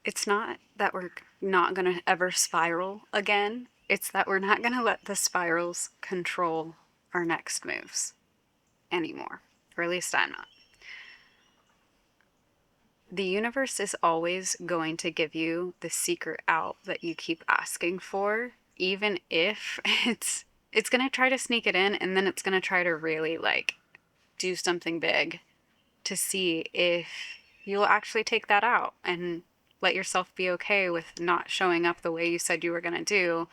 It's not that we're not going to ever spiral again. It's that we're not going to let the spirals control our next moves anymore. Or at least I'm not. The universe is always going to give you the secret out that you keep asking for, even if it's going to try to sneak it in, and then it's going to try to really like do something big to see if you'll actually take that out and let yourself be okay with not showing up the way you said you were going to do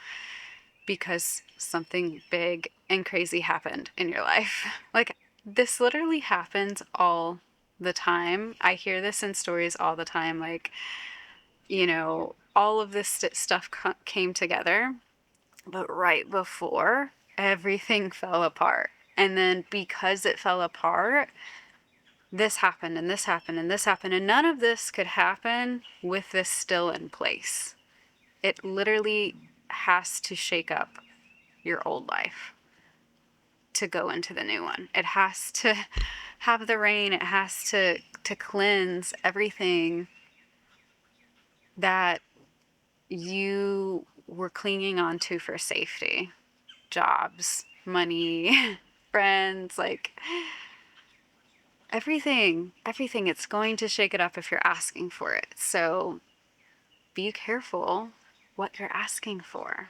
because something big and crazy happened in your life. Like, this literally happens all the time. I hear this in stories all the time. Like, all of this stuff came together, but right before everything fell apart. And then because it fell apart, this happened and this happened and this happened. And none of this could happen with this still in place. It literally has to shake up your old life to go into the new one. It has to have the rain. It has to cleanse everything that you were clinging on to for safety. Jobs, money, friends, like everything. It's going to shake it up if you're asking for it. So be careful what you're asking for.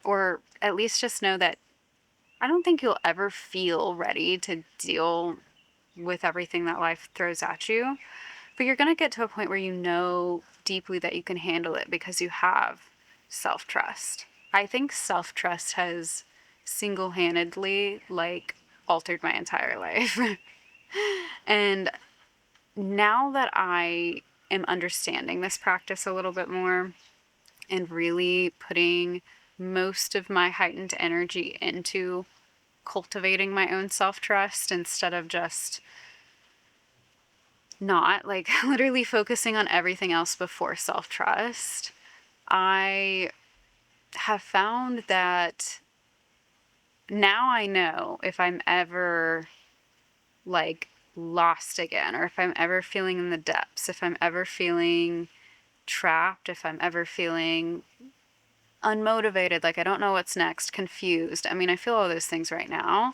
Or at least just know that I don't think you'll ever feel ready to deal with everything that life throws at you. But you're going to get to a point where you know deeply that you can handle it because you have self trust. I think self trust has single handedly, like, altered my entire life. And now that I am understanding this practice a little bit more and really putting most of my heightened energy into cultivating my own self-trust instead of just not, like, literally focusing on everything else before self-trust, I have found that now I know if I'm ever like lost again, or if I'm ever feeling in the depths, if I'm ever feeling trapped, if I'm ever feeling unmotivated, like I don't know what's next, confused. I mean, I feel all those things right now,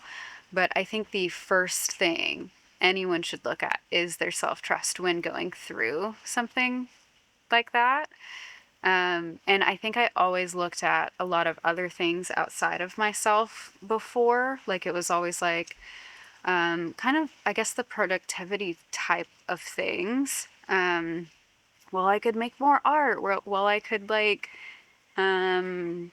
but I think the first thing anyone should look at is their self trust when going through something like that. And I think I always looked at a lot of other things outside of myself before. Like it was always like, kind of, I guess, the productivity type of things. Well, I could make more art. Well, I could like um,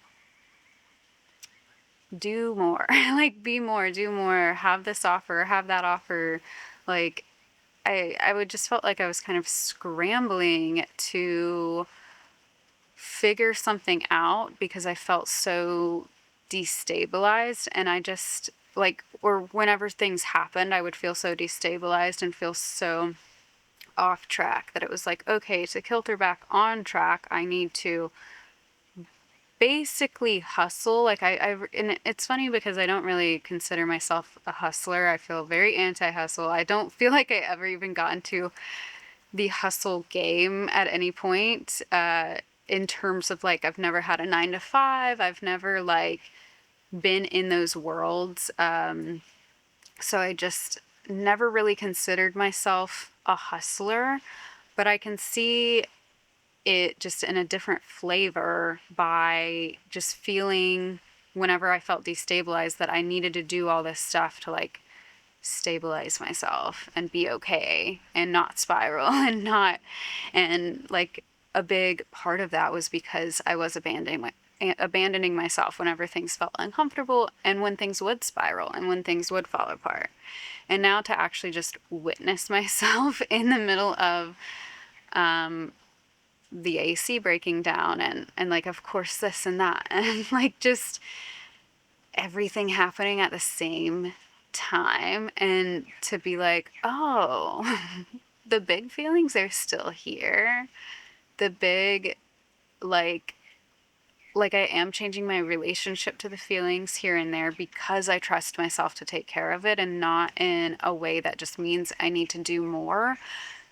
do more, like be more, do more, have this offer, have that offer. Like I would just felt like I was kind of scrambling to figure something out because I felt so destabilized, and I just like, or whenever things happened, I would feel so destabilized and feel so off track that it was like, okay, to kilter back on track, I need to basically hustle. Like and it's funny because I don't really consider myself a hustler. I feel very anti-hustle. I don't feel like I ever even got into the hustle game at any point. In terms of like, I've never had a 9 to 5. I've never like been in those worlds. So I just never really considered myself a hustler, but I can see it just in a different flavor by just feeling whenever I felt destabilized that I needed to do all this stuff to like stabilize myself and be okay and not spiral and like a big part of that was because I was abandoning myself whenever things felt uncomfortable and when things would spiral and when things would fall apart. And now to actually just witness myself in the middle of the AC breaking down and like, of course, this and that, and like just everything happening at the same time, and to be like, oh, the big feelings are still here. The big, like, I am changing my relationship to the feelings here and there because I trust myself to take care of it, and not in a way that just means I need to do more,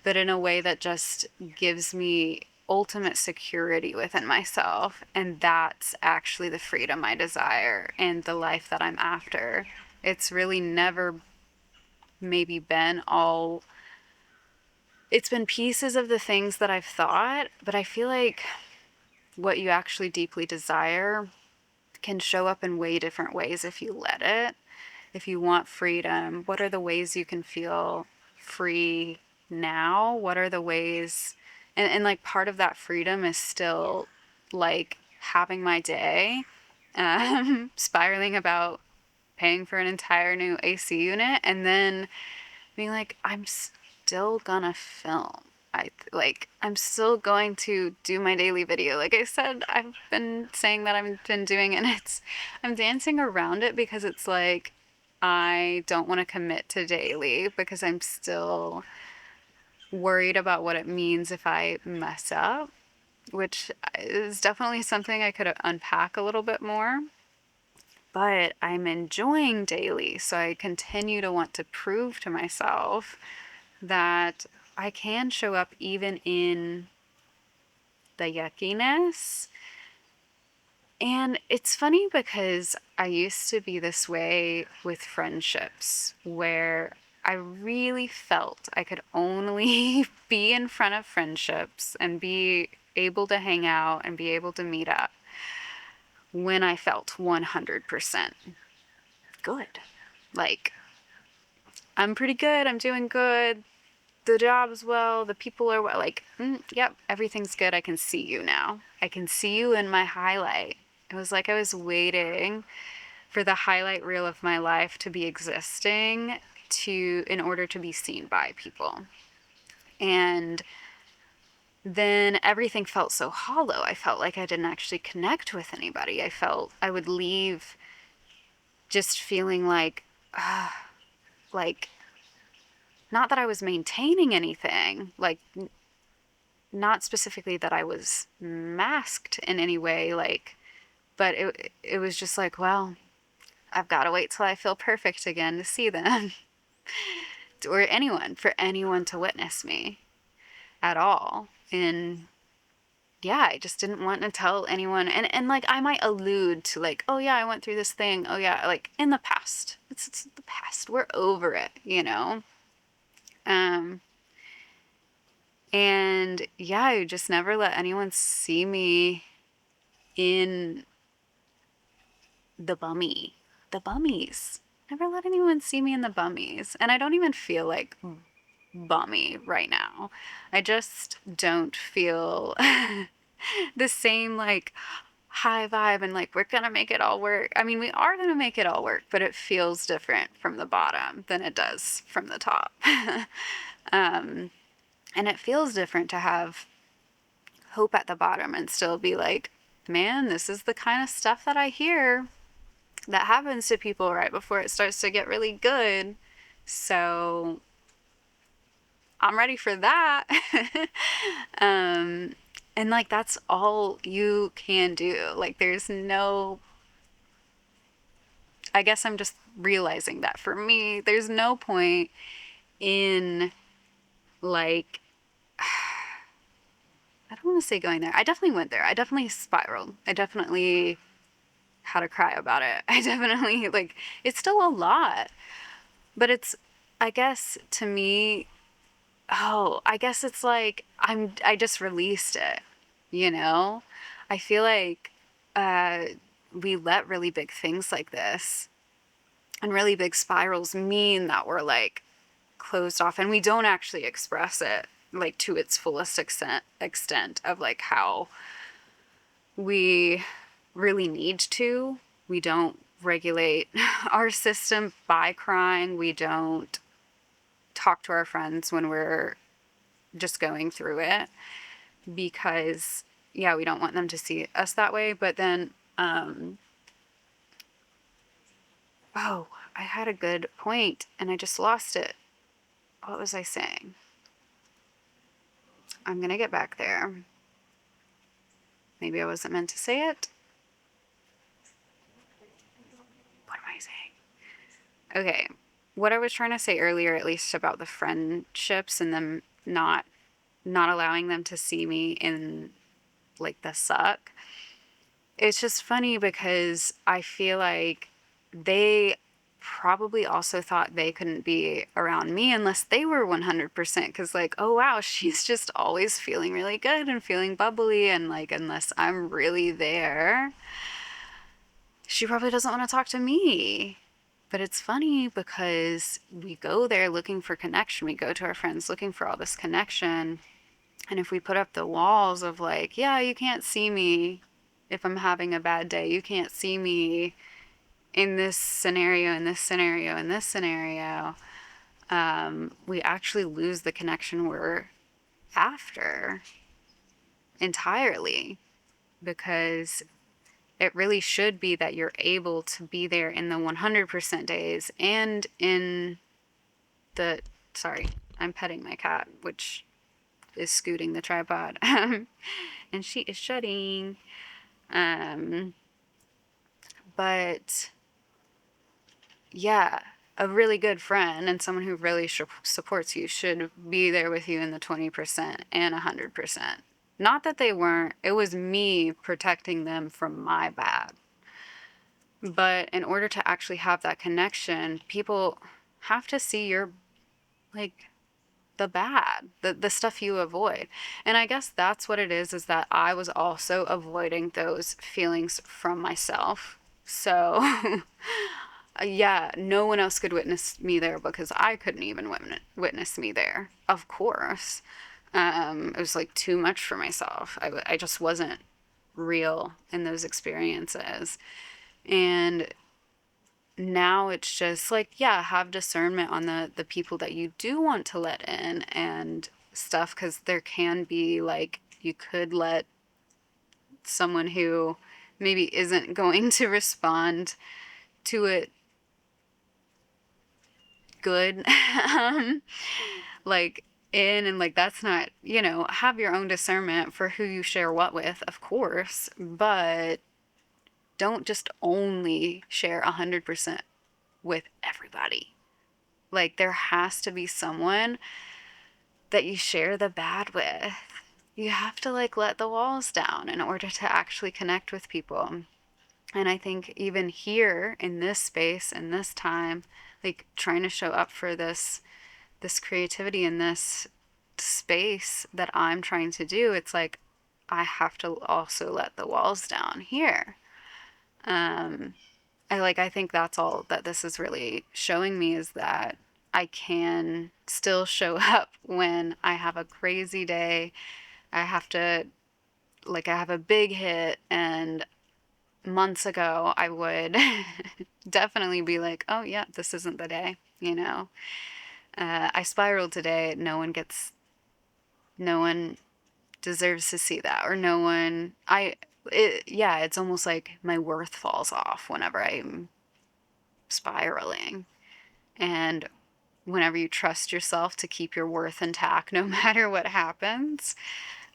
but in a way that just gives me ultimate security within myself. And that's actually the freedom I desire and the life that I'm after. It's really never maybe been all, it's been pieces of the things that I've thought, but I feel like what you actually deeply desire can show up in way different ways if you let it. If you want freedom, what are the ways you can feel free now? What are the ways, and like part of that freedom is still like having my day, spiraling about paying for an entire new AC unit, and then being like, I'm still gonna film. I'm still going to do my daily video. Like I said, I've been saying that I've been doing, and I'm dancing around it because it's like, I don't want to commit to daily because I'm still worried about what it means if I mess up, which is definitely something I could unpack a little bit more. But I'm enjoying daily, so I continue to want to prove to myself that I can show up even in the yuckiness. And it's funny because I used to be this way with friendships where I really felt I could only be in front of friendships and be able to hang out and be able to meet up when I felt 100% good. Like, I'm pretty good, I'm doing good, the job's well, the people are well, like, yep, everything's good. I can see you now. I can see you in my highlight. It was like I was waiting for the highlight reel of my life to be existing in order to be seen by people. And then everything felt so hollow. I felt like I didn't actually connect with anybody. I felt I would leave just feeling like not that I was maintaining anything, like not specifically that I was masked in any way, like, but it was just like, well, I've got to wait till I feel perfect again to see them. Or anyone, for anyone to witness me at all. And yeah, I just didn't want to tell anyone. And like, I might allude to like, oh yeah, I went through this thing. Oh yeah, like in the past. It's the past. We're over it, you know? Um, and yeah, I just never let anyone see me in the bummies. Never let anyone see me in the bummies. And I don't even feel like bummy right now. I just don't feel the same like high vibe and like we're gonna make it all work. I mean, we are gonna make it all work, but it feels different from the bottom than it does from the top. um, and it feels different to have hope at the bottom and still be like, man, this is the kind of stuff that I hear that happens to people right before it starts to get really good. So I'm ready for that. um, and like, that's all you can do. Like, there's no, I guess I'm just realizing that for me, there's no point in like, I don't want to say going there. I definitely went there. I definitely spiraled. I definitely had to cry about it. I definitely, like, it's still a lot. But it's, I guess to me, oh, I guess it's like I just released it, you know? I feel like uh, we let really big things like this and really big spirals mean that we're like closed off and we don't actually express it like to its fullest extent of like how we really need to. We don't regulate our system by crying. We don't talk to our friends when we're just going through it because, yeah, we don't want them to see us that way. But then, oh, I had a good point and I just lost it. What was I saying? I'm gonna get back there. Maybe I wasn't meant to say it. What am I saying? Okay. What I was trying to say earlier, at least about the friendships and them not not allowing them to see me in like the suck. It's just funny because I feel like they probably also thought they couldn't be around me unless they were 100%, because like, oh wow, she's just always feeling really good and feeling bubbly, and like unless I'm really there, she probably doesn't want to talk to me. But it's funny because we go there looking for connection. We go to our friends looking for all this connection. And if we put up the walls of like, yeah, you can't see me if I'm having a bad day, you can't see me in this scenario, in this scenario, in this scenario, we actually lose the connection we're after entirely, because it really should be that you're able to be there in the 100% days and in the, sorry, I'm petting my cat, which is scooting the tripod. And she is shutting. Um, but yeah, a really good friend and someone who really supports you should be there with you in the 20% and 100%. Not that they weren't, it was me protecting them from my bad. But in order to actually have that connection, people have to see your, like, the bad, the stuff you avoid. And I guess that's what it is that I was also avoiding those feelings from myself. So, yeah, no one else could witness me there because I couldn't even witness me there, of course. It was like too much for myself. I just wasn't real in those experiences. And now it's just like, yeah, have discernment on the people that you do want to let in and stuff, because there can be like, you could let someone who maybe isn't going to respond to it good, like in, and like that's not, have your own discernment for who you share what with, of course, but don't just only share 100% with everybody. Like, there has to be someone that you share the bad with. You have to, like, let the walls down in order to actually connect with people. And I think even here in this space, in this time, like, trying to show up for this creativity in this space that I'm trying to do, it's like I have to also let the walls down here. I think that's all that this is really showing me, is that I can still show up when I have a crazy day. I have to, like, I have a big hit, and months ago I would definitely be like, oh yeah, this isn't the day, I spiraled today. No one deserves to see that, or no one, yeah, it's almost like my worth falls off whenever I'm spiraling. And whenever you trust yourself to keep your worth intact no matter what happens,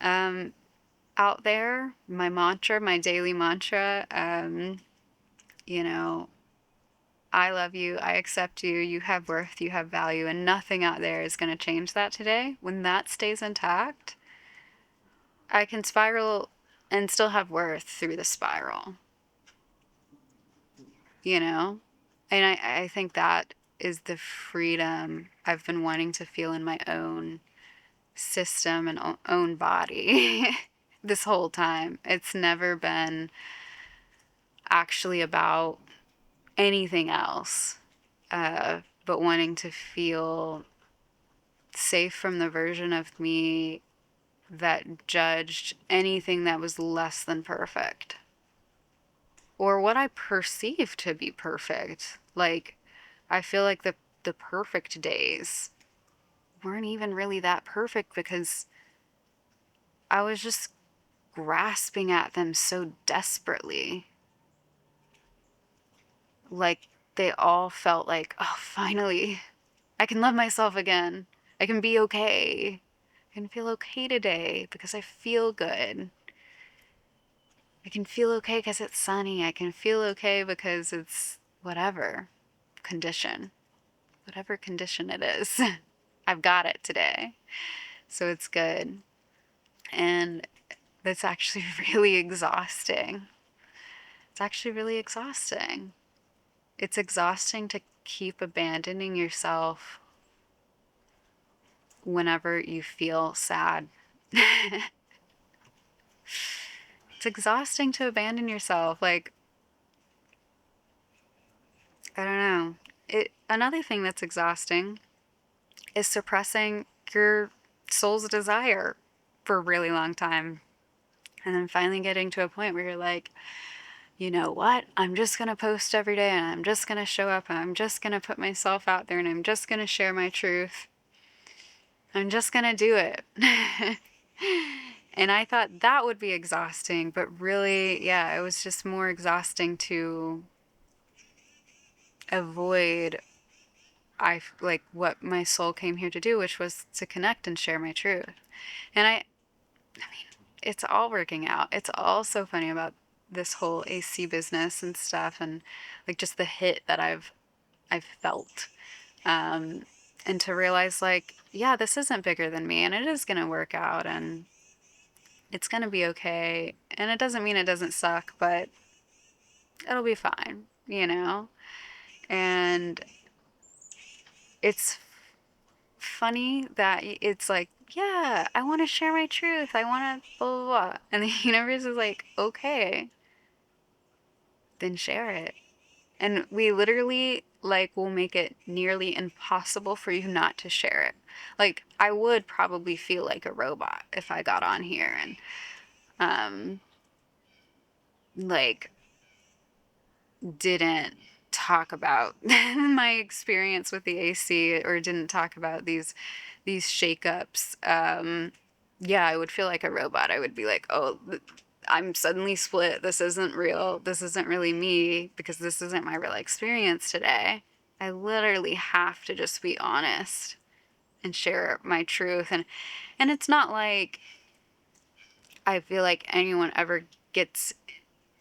out there, my mantra, my daily mantra, you know, I love you, I accept you, you have worth, you have value, and nothing out there is going to change that today. When that stays intact, I can spiral and still have worth through the spiral, you know? And I think that is the freedom I've been wanting to feel in my own system and own body this whole time. It's never been actually about anything else, but wanting to feel safe from the version of me that judged anything that was less than perfect, or what I perceive to be perfect. Like, I feel like the perfect days weren't even really that perfect because I was just grasping at them so desperately. Like, they all felt like, oh, finally, I can love myself again. I can be okay. I can feel okay today because I feel good. I can feel okay because it's sunny. I can feel okay because it's whatever condition, whatever condition it is. I've got it today. So it's good. And that's actually really exhausting. It's actually really exhausting. It's exhausting to keep abandoning yourself whenever you feel sad. It's exhausting to abandon yourself. Like, I don't know. Another thing that's exhausting is suppressing your soul's desire for a really long time. And then finally getting to a point where you're like, you know what? I'm just going to post every day and I'm just going to show up and I'm just going to put myself out there and I'm just going to share my truth. I'm just going to do it. And I thought that would be exhausting, but really, yeah, it was just more exhausting to avoid like what my soul came here to do, which was to connect and share my truth. And I mean, it's all working out. It's all so funny about this whole AC business and stuff, and like just the hit that I've felt. Um, and to realize like, yeah, this isn't bigger than me, and it is gonna work out, and it's gonna be okay. And it doesn't mean it doesn't suck, but it'll be fine, you know? And it's funny that it's like, yeah, I want to share my truth. I want to blah, blah, blah. And the universe is like, okay, then share it. And we literally, like, will make it nearly impossible for you not to share it. Like, I would probably feel like a robot if I got on here and, um, like, didn't talk about my experience with the AC or didn't talk about these shakeups. Yeah, I would feel like a robot. I would be like, "Oh, I'm suddenly split. This isn't real. This isn't really me because this isn't my real experience today." I literally have to just be honest and share my truth, and it's not like I feel like anyone ever gets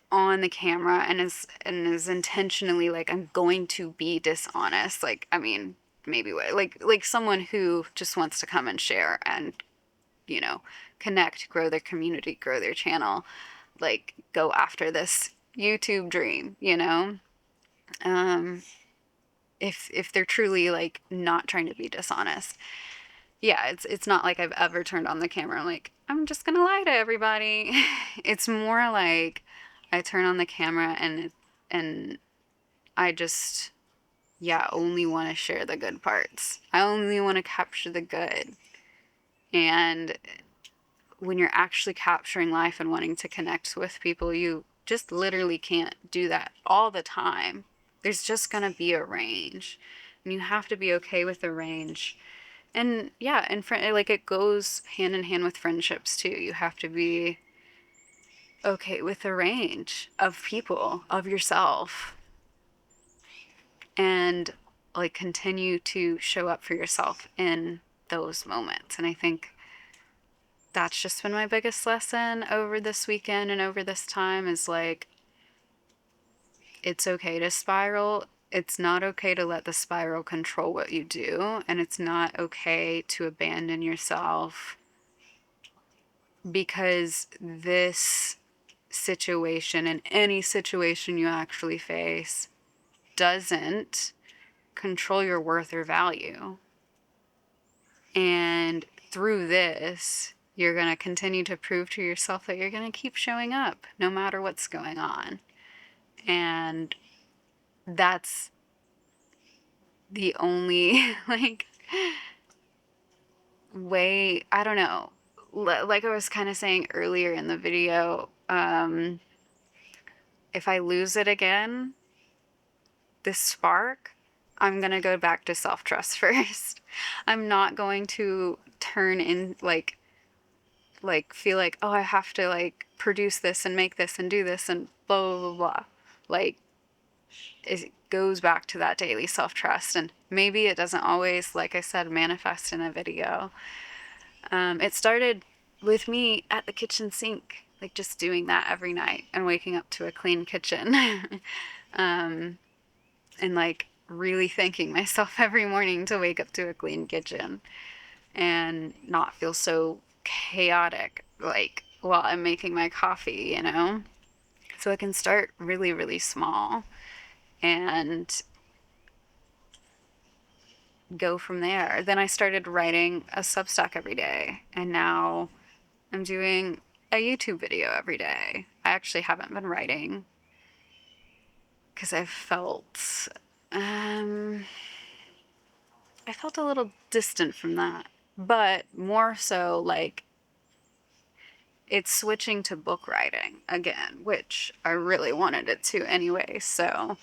on the camera and is intentionally like, I'm going to be dishonest. Like, I mean, maybe like someone who just wants to come and share and, you know, connect, grow their community, grow their channel, like go after this YouTube dream, you know? Um if they're truly like not trying to be dishonest. Yeah, it's not like I've ever turned on the camera and like, I'm just gonna lie to everybody. It's more like I turn on the camera and I just, yeah, only want to share the good parts. I only want to capture the good. And when you're actually capturing life and wanting to connect with people, you just literally can't do that all the time. There's just gonna be a range, and you have to be okay with the range. And yeah, and like it goes hand in hand with friendships too. You have to be okay with the range of people, of yourself, and like continue to show up for yourself in those moments. And I think that's just been my biggest lesson over this weekend and over this time is like, it's okay to spiral. It's not okay to let the spiral control what you do. And it's not okay to abandon yourself because this situation and any situation you actually face doesn't control your worth or value. And through this, you're going to continue to prove to yourself that you're going to keep showing up no matter what's going on. And that's the only, like, way, I don't know. Like I was kind of saying earlier in the video, if I lose it again, this spark, I'm going to go back to self-trust first. I'm not going to turn in feel like, oh, I have to like produce this and make this and do this and blah blah blah blah. Like it goes back to that daily self-trust, and maybe it doesn't always, like I said, manifest in a video. It started with me at the kitchen sink, like just doing that every night and waking up to a clean kitchen. um, and like really thanking myself every morning to wake up to a clean kitchen. and not feel so chaotic, like while I'm making my coffee, you know? So I can start really, really small and go from there. Then I started writing a Substack every day, and now I'm doing a YouTube video every day. I actually haven't been writing because um, I felt a little distant from that, but more so like it's switching to book writing again, which I really wanted it to anyway. So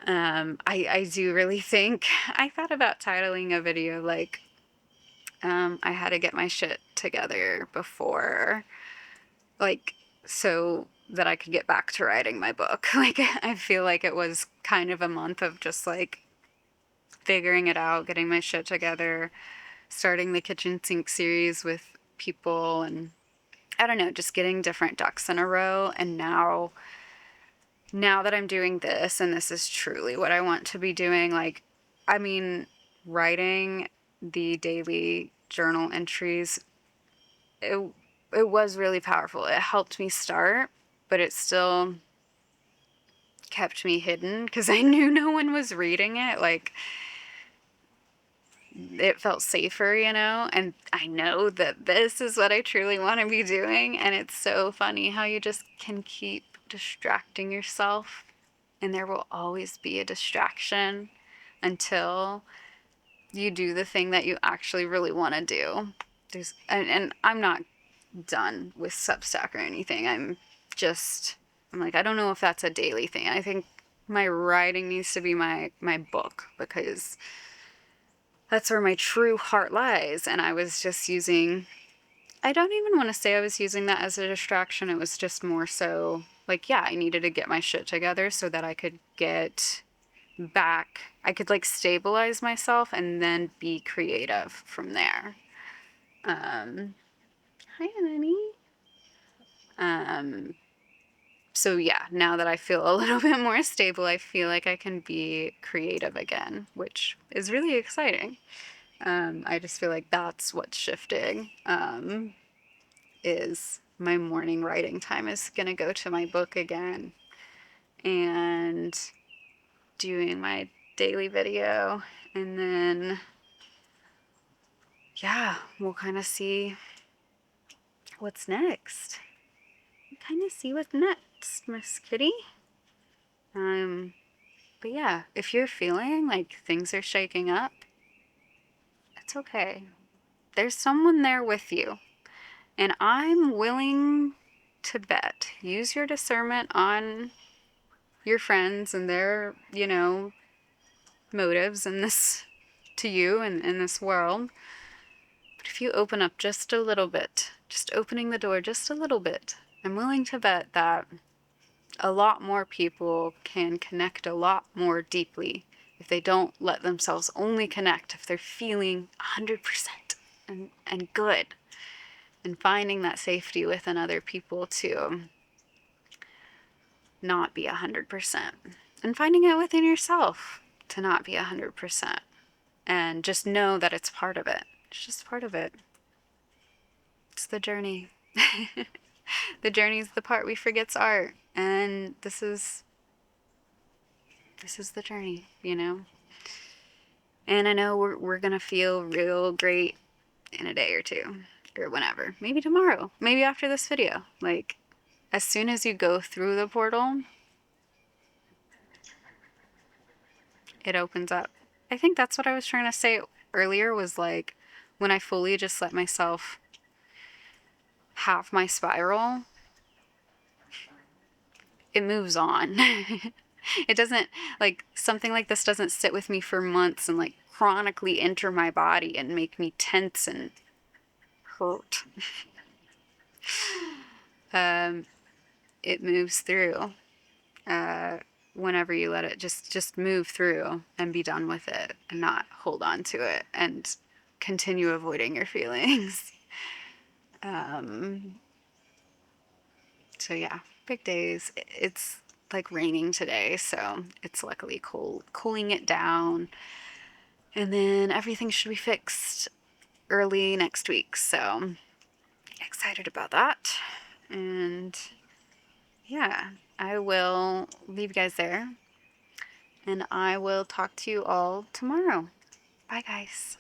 I do really think I thought about titling a video like I had to get my shit together before, like, so that I could get back to writing my book. Like, I feel like it was kind of a month of just like figuring it out, getting my shit together, starting the kitchen sink series with people, and I don't know, just getting different ducks in a row. And now that I'm doing this, and this is truly what I want to be doing, like, I mean, writing the daily journal entries, it, it was really powerful. It helped me start, but it still kept me hidden because I knew no one was reading it. Like, it felt safer, you know? And I know that this is what I truly want to be doing. And it's so funny how you just can keep distracting yourself, and there will always be a distraction until you do the thing that you actually really want to do. And I'm not done with Substack or anything. I'm like, I don't know if that's a daily thing. I think my writing needs to be my book, because that's where my true heart lies. And I was just using, I don't even want to say I was using that as a distraction. It was just more so like, yeah, I needed to get my shit together so that I could get back. I could like stabilize myself and then be creative from there. Hi, honey. Um, so yeah, now that I feel a little bit more stable, I feel like I can be creative again, which is really exciting. I just feel like that's what's shifting. Is my morning writing time is gonna go to my book again, and doing my daily video, and then yeah, we'll kind of see what's next. Kind of see what's next, Miss Kitty. But yeah, if you're feeling like things are shaking up, it's okay. There's someone there with you. And I'm willing to bet. Use your discernment on your friends and their, motives in this to you and in this world. But if you open up just a little bit, just opening the door just a little bit, I'm willing to bet that a lot more people can connect a lot more deeply if they don't let themselves only connect if they're feeling 100% and good, and finding that safety within other people to not be 100%, and finding it within yourself to not be 100%, and just know that it's part of it. It's just part of it. It's the journey. The journey is the part we forget's art, and this is the journey, you know? And I know we're gonna feel real great in a day or two, or whenever. Maybe tomorrow. Maybe after this video. Like, as soon as you go through the portal, it opens up. I think that's what I was trying to say earlier, was like, when I fully just let myself have my spiral, it moves on. It doesn't, like, something like this doesn't sit with me for months and like chronically enter my body and make me tense and hurt. It moves through. Whenever you let it just move through and be done with it, and not hold on to it and continue avoiding your feelings. So yeah, big days. It's like raining today, so it's luckily cold, cooling it down, and then everything should be fixed early next week. So excited about that. And yeah, I will leave you guys there. And I will talk to you all tomorrow. Bye, guys.